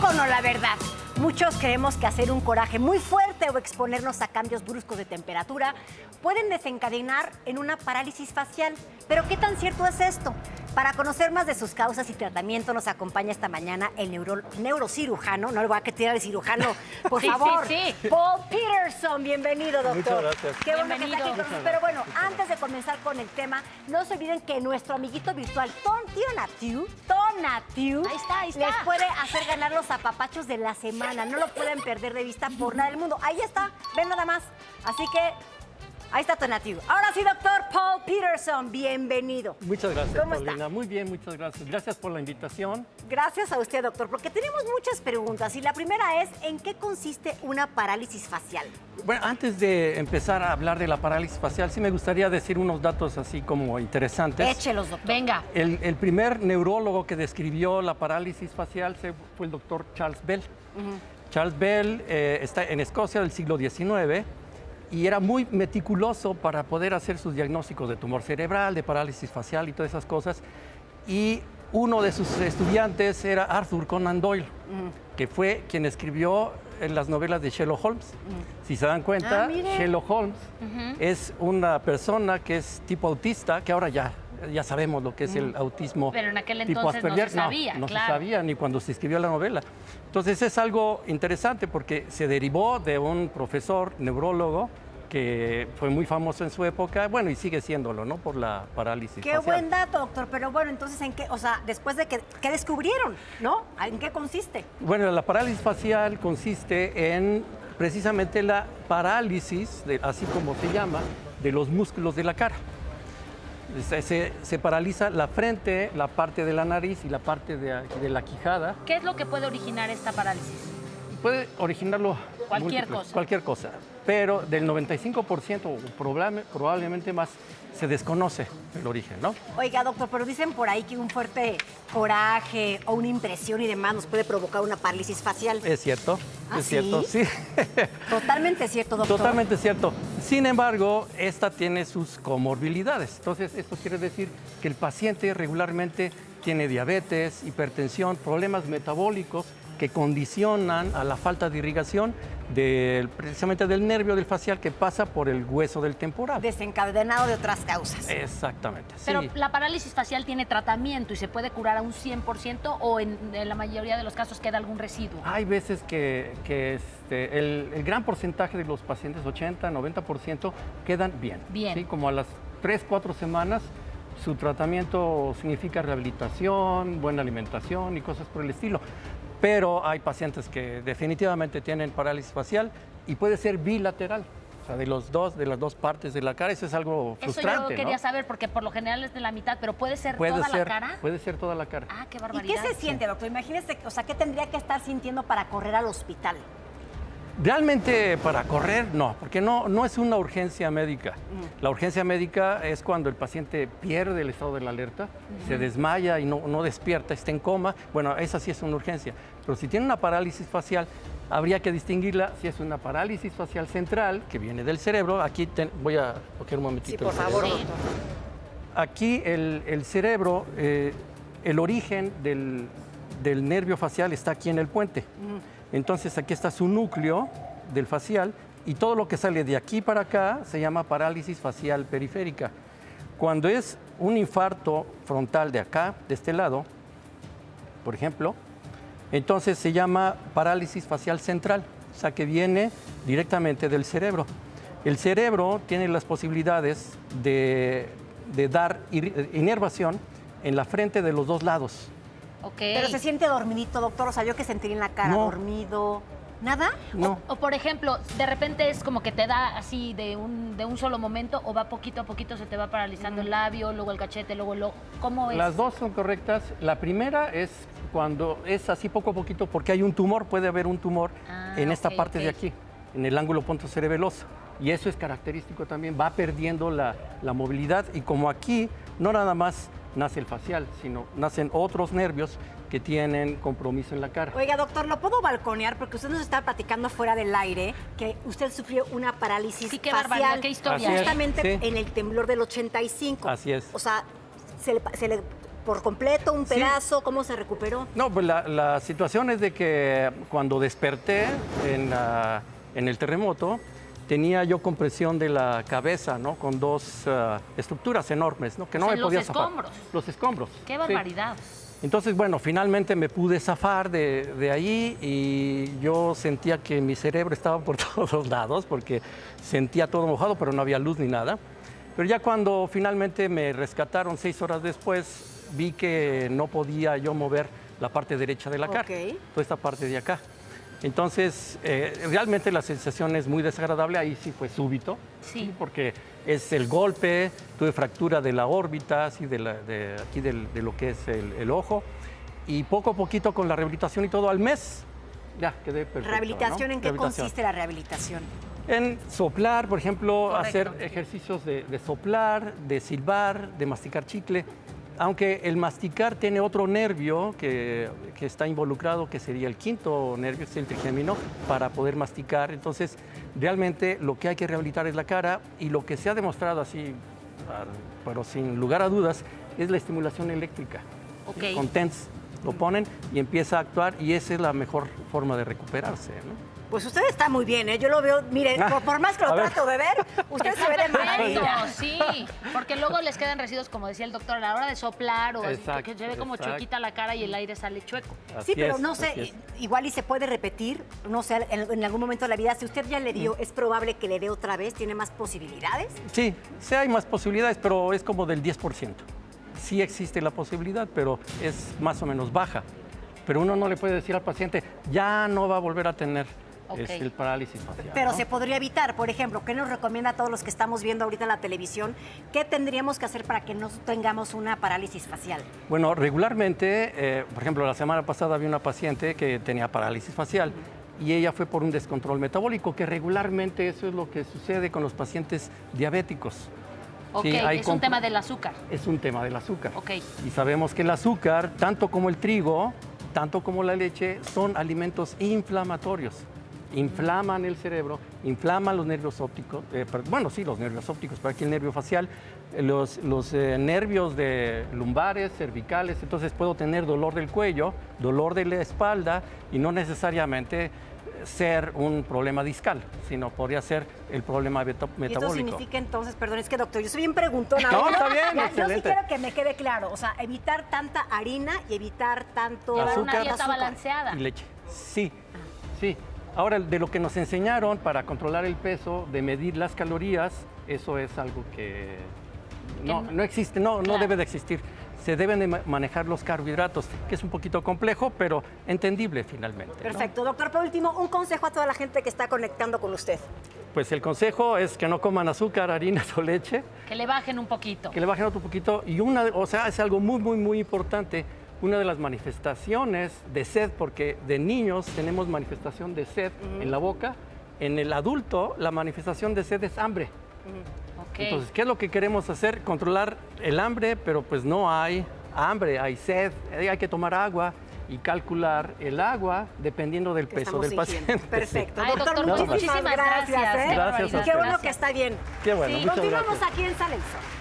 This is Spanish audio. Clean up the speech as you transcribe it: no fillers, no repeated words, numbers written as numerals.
o no la verdad? Muchos creemos que hacer un coraje muy fuerte o exponernos a cambios bruscos de temperatura pueden desencadenar en una parálisis facial. Pero ¿qué tan cierto es esto? Para conocer más de sus causas y tratamiento nos acompaña esta mañana el neurocirujano, no le voy a tirar el cirujano, por favor, sí. Paul Peterson. Bienvenido, doctor. Muchas gracias. Qué bueno que Bienvenido. está aquí con nosotros. Pero bueno, antes de comenzar con el tema, no se olviden que nuestro amiguito virtual, Tonatiu, Ahí está. les puede hacer ganar los apapachos de la semana. No lo pueden perder de vista por nada del mundo. Ahí está, ven nada más. Así que ahí está Tonatiu. Ahora sí, doctor Paul Peterson, bienvenido. Muchas gracias, ¿Cómo está? Paulina. Muy bien, muchas gracias. Gracias por la invitación. Gracias a usted, doctor, porque tenemos muchas preguntas. Y la primera es, ¿en qué consiste una parálisis facial? Bueno, antes de empezar a hablar de la parálisis facial, sí me gustaría decir unos datos así como interesantes. Échelos, doctor. Venga. El primer neurólogo que describió la parálisis facial fue el doctor Charles Bell. Charles Bell está en Escocia del siglo XIX y era muy meticuloso para poder hacer sus diagnósticos de tumor cerebral, de parálisis facial y todas esas cosas. Y uno de sus estudiantes era Arthur Conan Doyle, que fue quien escribió las novelas de Sherlock Holmes. Si se dan cuenta, mire. Sherlock Holmes es una persona que es tipo autista, que ahora ya sabemos lo que es el autismo. Pero en aquel tipo entonces no Asperger. se sabía, no claro. se sabía ni cuando se escribió la novela. Entonces es algo interesante porque se derivó de un profesor neurólogo que fue muy famoso en su época, bueno, y sigue siéndolo, ¿no? Por la parálisis Qué facial. buen dato, doctor. Pero bueno, entonces, ¿en qué? O sea, después de que ¿qué descubrieron? ¿No? ¿En qué consiste? Bueno, la parálisis facial consiste en precisamente la parálisis, así como se llama, de los músculos de la cara. Se paraliza la frente, la parte de la nariz y la parte de la quijada. ¿Qué es lo que puede originar esta parálisis? Puede originarlo Cualquier cosa. Cualquier cosa, pero del 95% o probablemente más se desconoce el origen, ¿no? Oiga, doctor, pero dicen por ahí que un fuerte coraje o una impresión y demás nos puede provocar una parálisis facial. Es cierto, ¿Ah, es cierto, sí. Totalmente cierto, doctor. Totalmente cierto. Sin embargo, esta tiene sus comorbilidades. Entonces, esto quiere decir que el paciente regularmente tiene diabetes, hipertensión, problemas metabólicos que condicionan a la falta de irrigación precisamente del nervio del facial que pasa por el hueso del temporal. Desencadenado de otras causas. Exactamente. Pero sí. la parálisis facial tiene tratamiento y se puede curar a un 100% o en la mayoría de los casos queda algún residuo. Hay veces que el gran porcentaje de los pacientes, 80, 90%, quedan bien. Bien. ¿Sí? Como a las 3, 4 semanas, su tratamiento significa rehabilitación, buena alimentación y cosas por el estilo. Pero hay pacientes que definitivamente tienen parálisis facial y puede ser bilateral, o sea, de las dos partes de la cara. Eso es algo frustrante, Eso yo quería ¿no? saber porque por lo general es de la mitad, pero ¿puede ser Puede toda ser, la cara? Puede ser toda la cara. Ah, qué ¿Y barbaridad. qué se siente, doctor? Imagínese, o sea, ¿qué tendría que estar sintiendo para correr al hospital? Realmente para correr no, porque no es una urgencia médica. La urgencia médica es cuando el paciente pierde el estado de la alerta, se desmaya y no despierta, está en coma. Bueno, esa sí es una urgencia. Pero si tiene una parálisis facial, habría que distinguirla si es una parálisis facial central, que viene del cerebro. Aquí voy a coger un momentito. Sí, por el favor, cerebro. doctor. Aquí el cerebro, el origen del nervio facial está aquí en el puente. Entonces aquí está su núcleo del facial y todo lo que sale de aquí para acá se llama parálisis facial periférica. Cuando es un infarto frontal de acá, de este lado, por ejemplo, entonces se llama parálisis facial central, o sea que viene directamente del cerebro. El cerebro tiene las posibilidades de dar inervación en la frente de los dos lados. Ok. Pero se siente dormidito, doctor. O sea, yo que sentiría en la cara No. dormido. ¿Nada? No. O por ejemplo, de repente es como que te da así de un solo momento o va poquito a poquito, se te va paralizando el labio, luego el cachete, luego el ojo. ¿Cómo es? Las dos son correctas. La primera es cuando es así poco a poquito, porque hay un tumor, puede haber un tumor en esta ok, parte ok. de aquí, en el ángulo pontocerebeloso. Y eso es característico también, va perdiendo la movilidad. Y como aquí no nada más nace el facial, sino nacen otros nervios que tienen compromiso en la cara. Oiga, doctor, ¿lo puedo balconear? Porque usted nos está platicando fuera del aire que usted sufrió una parálisis Sí, qué facial. barbaridad, qué historia. Así es. Justamente Sí. en el temblor del 85. Así es. O sea, se le por completo, un pedazo? ¿Cómo se recuperó? No, pues la situación es de que cuando desperté en el terremoto, tenía yo compresión de la cabeza, ¿no? Con dos estructuras enormes, ¿no? Que no O sea, me podía los zafar. escombros. Los escombros. ¡Qué sí. barbaridad! Entonces, bueno, finalmente me pude zafar de ahí y yo sentía que mi cerebro estaba por todos lados porque sentía todo mojado, pero no había luz ni nada. Pero ya cuando finalmente me rescataron 6 horas después, vi que no podía yo mover la parte derecha de la cara, toda esta parte de acá. Entonces, realmente la sensación es muy desagradable, ahí sí fue súbito, Sí. porque es el golpe, tuve fractura de la órbita, así aquí de lo que es el ojo, y poco a poquito con la rehabilitación y todo, al mes ya quedé perfecto. ¿Rehabilitación? ¿no? ¿En qué consiste la rehabilitación? En soplar, por ejemplo, Correcto. hacer ejercicios de soplar, de silbar, de masticar chicle. Aunque el masticar tiene otro nervio que está involucrado, que sería el quinto nervio, que es el trigémino, para poder masticar. Entonces, realmente lo que hay que rehabilitar es la cara y lo que se ha demostrado así, pero sin lugar a dudas, es la estimulación eléctrica. Ok. Con TENS lo ponen y empieza a actuar y esa es la mejor forma de recuperarse, ¿no? Pues usted está muy bien, ¿eh? Yo lo veo, mire, por más que lo A ver. trato de ver, usted se ve de maravilla. Perfecto, sí, porque luego les quedan residuos, como decía el doctor, a la hora de soplar o así, Exacto, que se ve como exacto. chuequita la cara y el aire sale chueco. Sí, Así pero es, no así sé, es. igual y se puede repetir, no sé, en algún momento de la vida, si usted ya le dio, ¿es probable que le dé otra vez? ¿Tiene más posibilidades? Sí, sí hay más posibilidades, pero es como del 10%. Sí existe la posibilidad, pero es más o menos baja. Pero uno no le puede decir al paciente, ya no va a volver a tener Ok. el parálisis facial. Pero ¿no? se podría evitar, por ejemplo, ¿qué nos recomienda a todos los que estamos viendo ahorita en la televisión? ¿Qué tendríamos que hacer para que no tengamos una parálisis facial? Bueno, regularmente, por ejemplo, la semana pasada había una paciente que tenía parálisis facial y ella fue por un descontrol metabólico, que regularmente eso es lo que sucede con los pacientes diabéticos. Ok, Sí, hay es un tema del azúcar. Es un tema del azúcar. Ok. Y sabemos que el azúcar, tanto como el trigo, tanto como la leche, son alimentos inflamatorios. Inflaman el cerebro, inflaman los nervios ópticos, bueno, sí, los nervios ópticos, pero aquí el nervio facial, los nervios de lumbares, cervicales, entonces puedo tener dolor del cuello, dolor de la espalda y no necesariamente ser un problema discal, sino podría ser el problema Y metabólico. esto significa entonces, perdón, es que doctor, yo soy bien preguntona. No, ¿no? está bien, Yo sí excelente. quiero que me quede claro, o sea, evitar tanta harina y evitar tanto Llevar una Azúcar. dieta balanceada. Y leche. Sí, sí. Ahora, de lo que nos enseñaron para controlar el peso, de medir las calorías, eso es algo que no existe, no Claro. debe de existir. Se deben de manejar los carbohidratos, que es un poquito complejo, pero entendible finalmente, ¿no? Perfecto. Doctor, por último, un consejo a toda la gente que está conectando con usted. Pues el consejo es que no coman azúcar, harinas o leche, Que le bajen un poquito. que le bajen otro poquito. Y es algo muy, muy, muy importante. Una de las manifestaciones de sed, porque de niños tenemos manifestación de sed en la boca, en el adulto la manifestación de sed es hambre. Ok. Entonces, ¿qué es lo que queremos hacer? Controlar el hambre, pero pues no hay hambre, hay sed, hay que tomar agua y calcular el agua dependiendo del Que peso del estamos ingiriendo. paciente. Perfecto. Ay, doctor, muchísimas muchísimas gracias. gracias. ¿eh? Gracias a Y qué ustedes. bueno que está bien. Qué bueno, Sí. muchas Continuamos gracias. aquí en Sale el Sol.